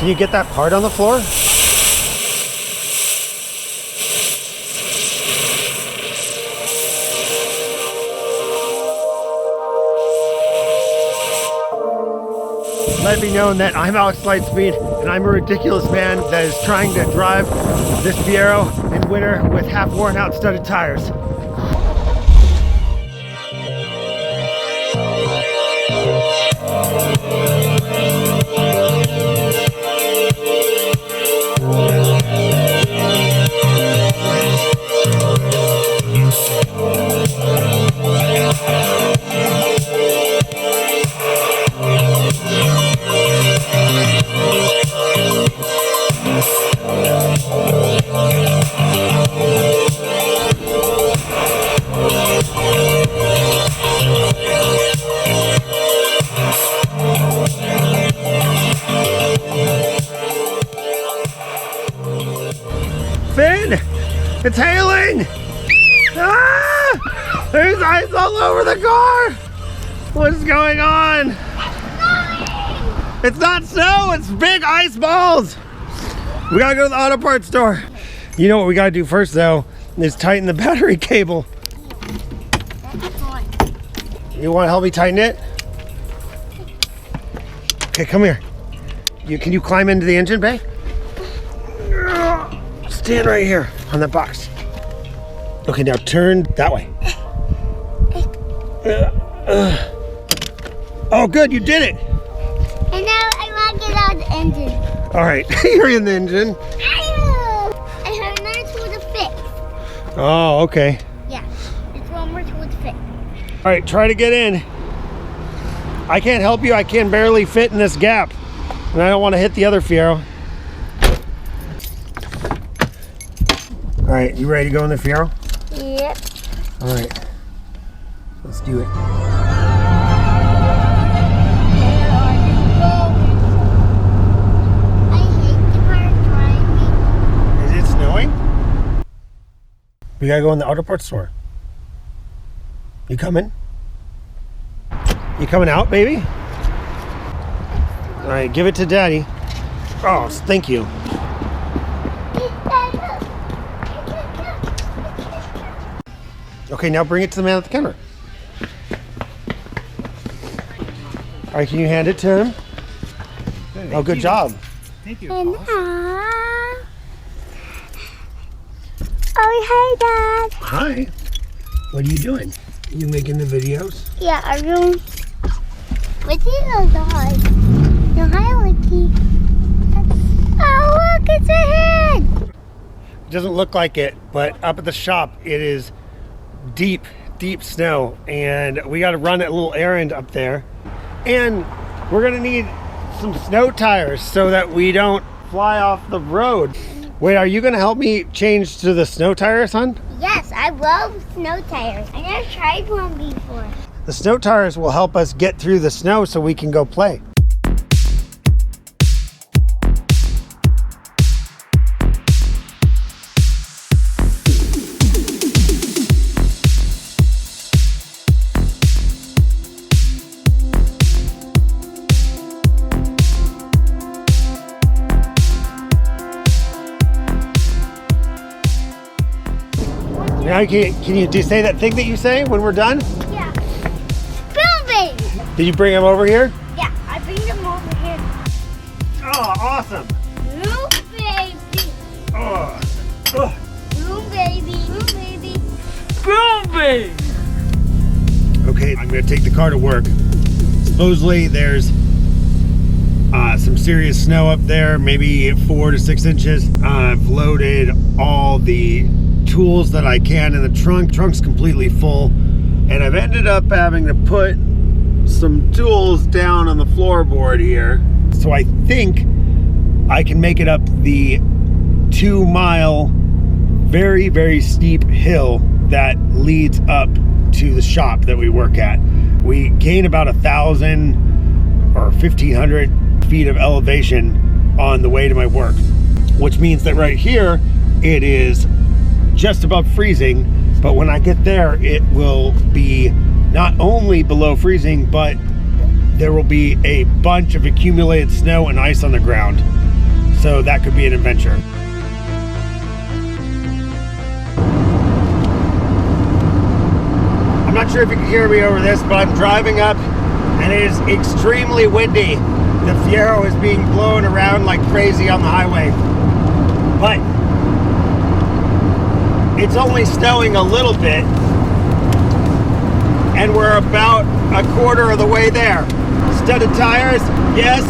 Can you get that part on the floor? Let me know that I'm Alex Lightspeed and I'm a ridiculous man that is trying to drive this Fiero in winter with half worn out studded tires. Finn, it's hailing! Ah! There's ice all over the car! What's going on? It's not snow, it's big ice balls! We gotta go to the auto parts store. You know what we gotta do first though, is tighten the battery cable. You wanna help me tighten it? Okay, come here. Can you climb into the engine bay? Stand right here on that box. Okay, now turn that way. Oh, good, you did it. And now I want to get out of the engine. All right, you're in the engine. I have another tool to fix. Oh, okay. Yeah, it's one more tool to fix. All right, try to get in. I can't help you. I can barely fit in this gap. And I don't want to hit the other Fiero. All right, you ready to go in the Fiero? Yep. All right, let's do it. I hate the part driving. Is it snowing? We gotta go in the auto parts store. You coming? You coming out, baby? All right, give it to Daddy. Oh, thank you. Okay, now bring it to the man at the counter. All right, can you hand it to him? Oh, good job. Thank you. And oh, hey, Dad. Hi. What are you doing? You making the videos? Yeah, are you? What's your dog? No, hi, Licky. Oh, look, it's a head. It doesn't look like it, but up at the shop, it is deep snow, and we got to run a little errand up there, and we're gonna need some snow tires so that we don't fly off the road. Wait, are you gonna help me change to the snow tires, hon? Yes, I love snow tires. I never tried one before. The snow tires will help us get through the snow so we can go play. Now can you say that thing that you say when we're done? Yeah. Boom, baby. Did you bring them over here? Yeah, I bring them over here. Oh, awesome. Boom, baby. Oh. Boom, baby. Boom, baby. Boom, baby. Okay, I'm gonna take the car to work. Supposedly there's some serious snow up there, maybe 4 to 6 inches. I've loaded all the tools that I can in the trunk. Trunk's completely full, and I've ended up having to put some tools down on the floorboard here. So I think I can make it up the 2-mile, very steep hill that leads up to the shop that we work at. We gain about 1,000 or 1,500 feet of elevation on the way to my work, which means that right here it is just above freezing, but when I get there it will be not only below freezing, but there will be a bunch of accumulated snow and ice on the ground. So that could be an adventure. I'm not sure if you can hear me over this, but I'm driving up and it is extremely windy. The Fiero is being blown around like crazy on the highway. But it's only snowing a little bit and we're about a quarter of the way there. Studded tires, yes,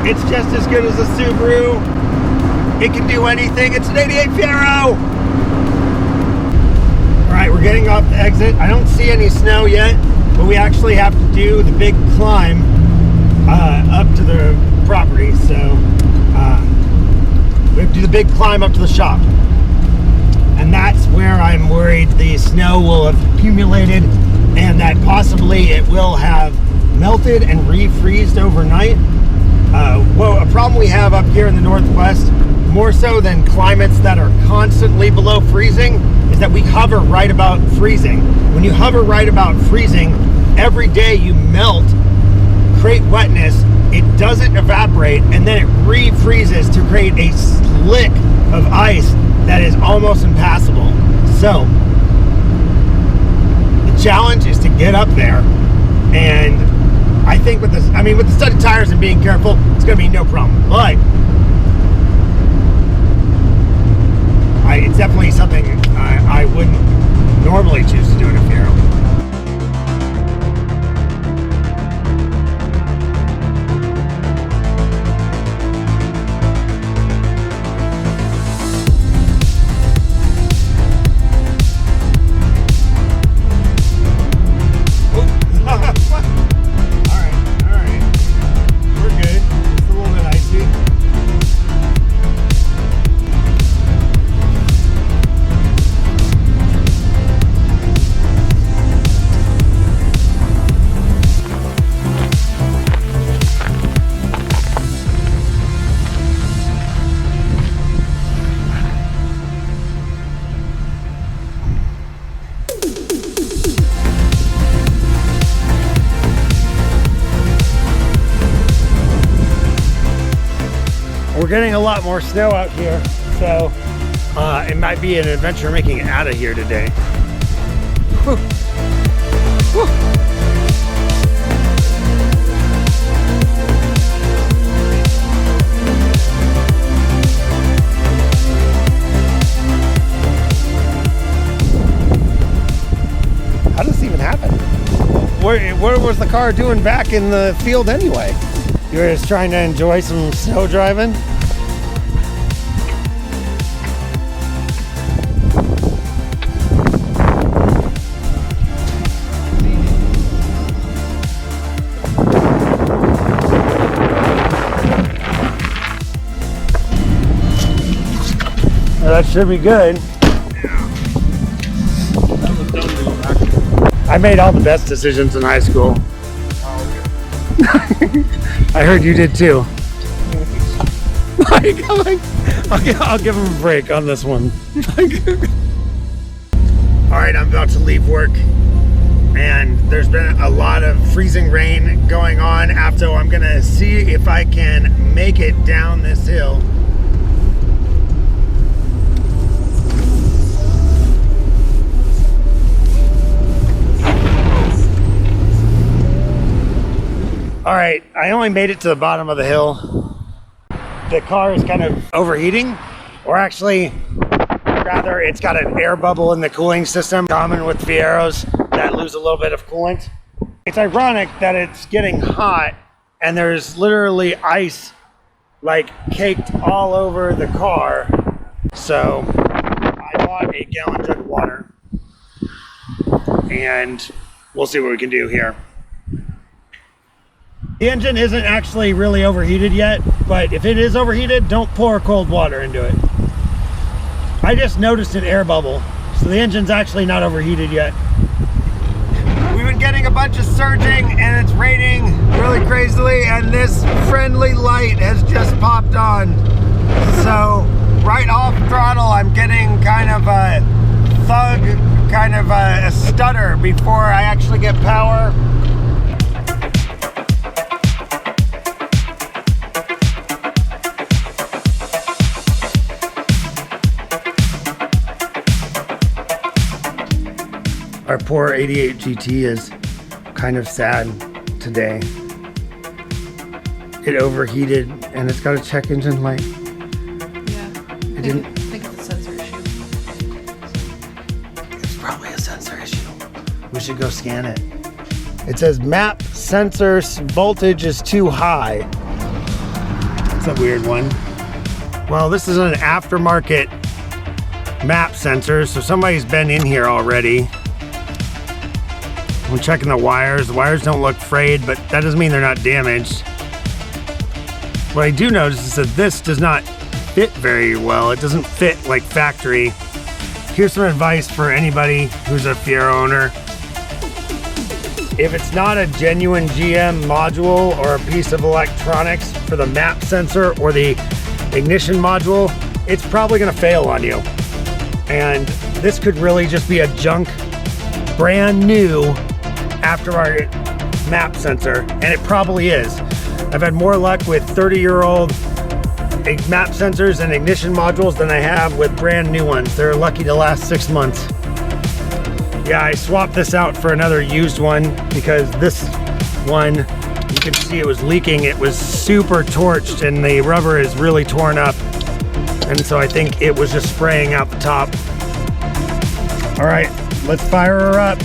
it's just as good as a Subaru. It can do anything. It's an 88 Fiero. All right, we're getting off the exit. I don't see any snow yet, but we actually have to do the big climb up to the property. So we have to do the big climb up to the shop. And that's where I'm worried the snow will have accumulated and that possibly it will have melted and refreezed overnight. Well, a problem we have up here in the Northwest, more so than climates that are constantly below freezing, is that we hover right about freezing. When you hover right about freezing, every day you melt, create wetness, it doesn't evaporate, and then it refreezes to create a slick of ice that is almost impassable. So the challenge is to get up there, and I think with this, with the studded tires and being careful, it's going to be no problem. But it's definitely something I wouldn't normally choose to do in a Fiero. We're getting a lot more snow out here, so it might be an adventure making it out of here today. Whew. Whew. How does this even happen? What was the car doing back in the field anyway? You were just trying to enjoy some snow driving? Well, that should be good. I made all the best decisions in high school. I heard you did too. I'll give him a break on this one. All right, I'm about to leave work, and there's been a lot of freezing rain going on. After I'm gonna see if I can make it down this hill. All right, I only made it to the bottom of the hill. The car is kind of overheating, or actually, rather, it's got an air bubble in the cooling system, common with Fieros that lose a little bit of coolant. It's ironic that it's getting hot and there's literally ice like caked all over the car. So I bought a gallon jug of water and we'll see what we can do here. The engine isn't actually really overheated yet, but if it is overheated, don't pour cold water into it. I just noticed an air bubble, so the engine's actually not overheated yet. We've been getting a bunch of surging and it's raining really crazily, and this friendly light has just popped on. So right off throttle, I'm getting kind of a thug, kind of a stutter before I actually get power. Our poor 88 GT is kind of sad today. It overheated and it's got a check engine light. Yeah. It didn't. I think it's a sensor issue. It's probably a sensor issue. We should go scan it. It says map sensor voltage is too high. That's a weird one. Well, this is an aftermarket map sensor, so somebody's been in here already. I'm checking the wires. The wires don't look frayed, but that doesn't mean they're not damaged. What I do notice is that this does not fit very well. It doesn't fit like factory. Here's some advice for anybody who's a Fiero owner. If it's not a genuine GM module or a piece of electronics for the map sensor or the ignition module, it's probably gonna fail on you. And this could really just be a junk, brand new aftermarket map sensor, and it probably is. I've had more luck with 30-year-old map sensors and ignition modules than I have with brand new ones. They're lucky to last 6 months. Yeah, I swapped this out for another used one because this one, you can see it was leaking. It was super torched and the rubber is really torn up. And so I think it was just spraying out the top. All right, let's fire her up.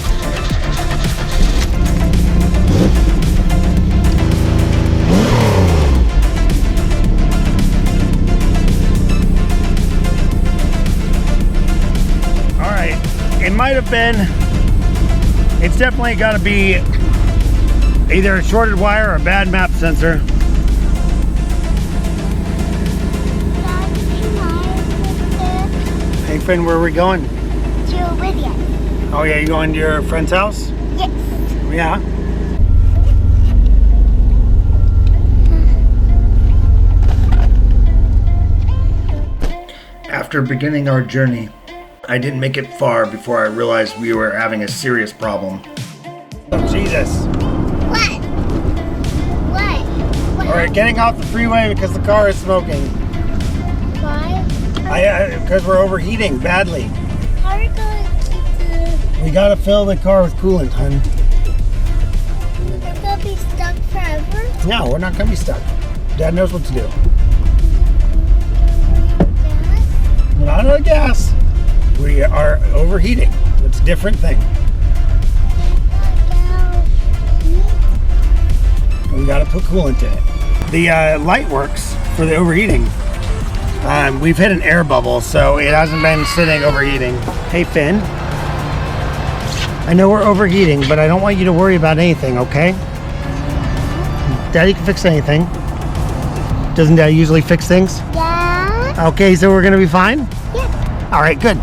All right, it might have been, it's definitely got to be either a shorted wire or a bad map sensor. Hey friend, where are we going? To Olivia. Oh yeah, you going to your friend's house? Yes. Yeah. After beginning our journey, I didn't make it far before I realized we were having a serious problem. Oh Jesus. What? What? All right, getting off the freeway because the car is smoking. Why? Because we're overheating badly. How are we going to keep the... We gotta fill the car with coolant, hun. We're going to be stuck forever? No, we're not gonna be stuck. Dad knows what to do. Gas? We're not out of gas. We are overheating. It's a different thing. We gotta put coolant in it. The light works for the overheating. We've hit an air bubble, so it hasn't been sitting overheating. Hey Finn, I know we're overheating, but I don't want you to worry about anything, okay? Daddy can fix anything. Doesn't Daddy usually fix things? Yeah? Okay, so we're gonna be fine? Yeah. All right, good.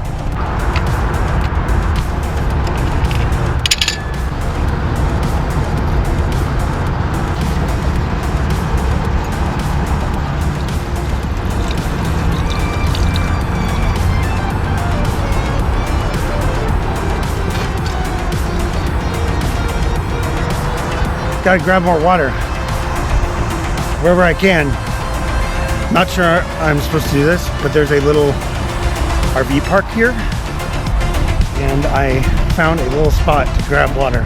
Gotta grab more water wherever I can. Not sure I'm supposed to do this, but there's a little RV park here, and I found a little spot to grab water.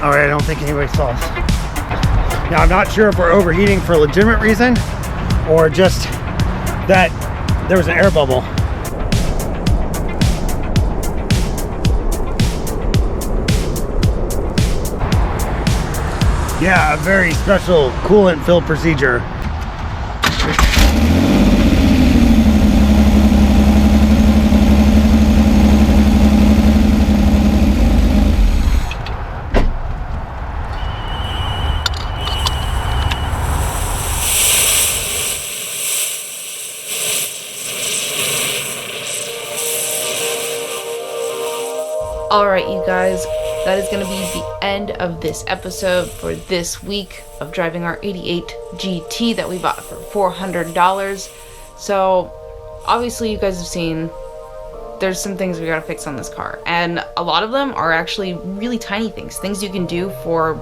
All right, I don't think anybody saw us. Now, I'm not sure if we're overheating for a legitimate reason or just that there was an air bubble. Yeah, a very special coolant fill procedure. Alright, you guys, that is going to be the end of this episode for this week of driving our 88 GT that we bought for $400. So, obviously you guys have seen there's some things we gotta fix on this car. And a lot of them are actually really tiny things you can do for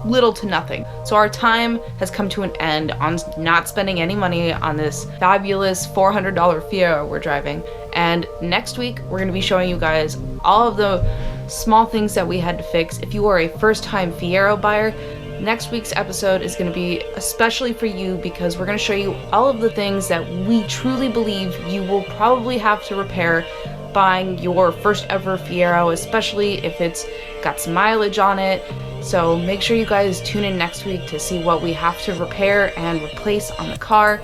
little to nothing. So our time has come to an end on not spending any money on this fabulous $400 Fiero we're driving. And next week, we're gonna be showing you guys all of the small things that we had to fix. If you are a first-time Fiero buyer, next week's episode is going to be especially for you because we're going to show you all of the things that we truly believe you will probably have to repair buying your first ever Fiero, especially if it's got some mileage on it. So make sure you guys tune in next week to see what we have to repair and replace on the car.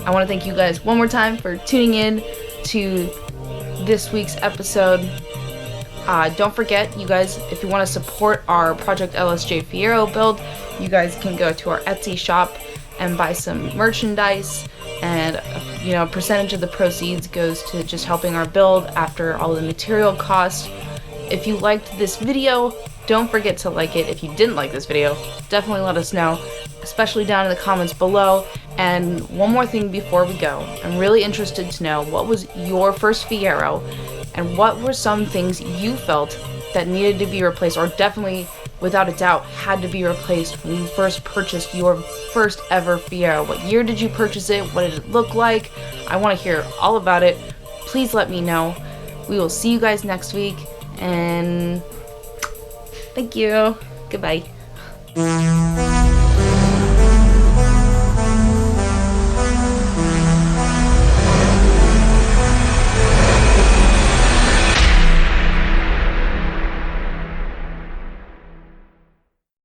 I want to thank you guys one more time for tuning in to this week's episode. Don't forget, you guys, if you want to support our Project LSJ Fiero build, you guys can go to our Etsy shop and buy some merchandise, and a percentage of the proceeds goes to just helping our build after all the material costs. If you liked this video, don't forget to like it. If you didn't like this video, definitely let us know, especially down in the comments below. And one more thing before we go, I'm really interested to know what was your first Fiero and what were some things you felt that needed to be replaced, or definitely, without a doubt, had to be replaced when you first purchased your first ever Fiero. What year did you purchase it? What did it look like? I want to hear all about it. Please let me know. We will see you guys next week, and thank you. Goodbye.